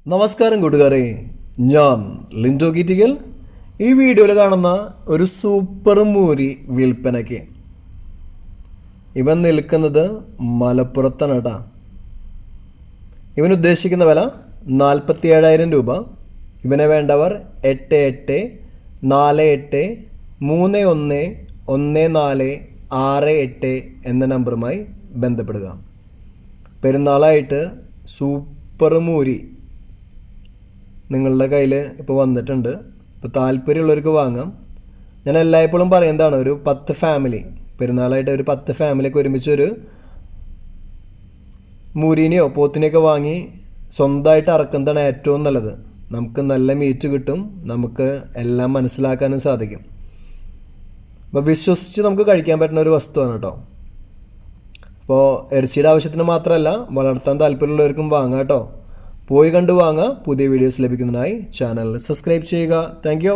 നമസ്കാരം കൂട്ടുകാരെ, ഞാൻ ലിൻഡോ ഗീറ്റിക്കൽ. ഈ വീഡിയോയിൽ കാണുന്ന ഒരു സൂപ്പർ മൂരി വിൽപ്പനയ്ക്ക്. ഇവൻ നിൽക്കുന്നത് മലപ്പുറത്താണ് കേട്ടോ. ഇവൻ ഉദ്ദേശിക്കുന്ന വില 47,000 രൂപ. ഇവനെ വേണ്ടവർ 8848311468 എന്ന നമ്പറുമായി ബന്ധപ്പെടുക. പെരുന്നാളായിട്ട് സൂപ്പർ മൂരി നിങ്ങളുടെ കയ്യിൽ ഇപ്പോൾ വന്നിട്ടുണ്ട്. ഇപ്പോൾ താല്പര്യമുള്ളവർക്ക് വാങ്ങാം. ഞാൻ എല്ലായ്പ്പോഴും പറയുന്നതാണ്, ഒരു 10 ഫാമിലി പെരുന്നാളായിട്ട് ഒരു 10 ഫാമിലിയൊക്കെ ഒരുമിച്ചൊരു മൂരീനെയോ പോത്തിനെയൊക്കെ വാങ്ങി സ്വന്തമായിട്ട് അറക്കുന്നതാണ് ഏറ്റവും നല്ലത്. നമുക്ക് നല്ല മീറ്റ് കിട്ടും, നമുക്ക് എല്ലാം മനസ്സിലാക്കാനും സാധിക്കും. അപ്പോൾ വിശ്വസിച്ച് നമുക്ക് കഴിക്കാൻ പറ്റുന്ന ഒരു വസ്തുവാണ് കേട്ടോ. അപ്പോൾ ഇറച്ചിയുടെ ആവശ്യത്തിന് മാത്രമല്ല, വളർത്താൻ താല്പര്യമുള്ളവർക്കും വാങ്ങാം കേട്ടോ. പോയി കണ്ടു വാങ്ങുക. പുതിയ വീഡിയോസ് ലഭിക്കുന്നതിനായി ചാനൽ സബ്സ്ക്രൈബ് ചെയ്യുക. Thank you.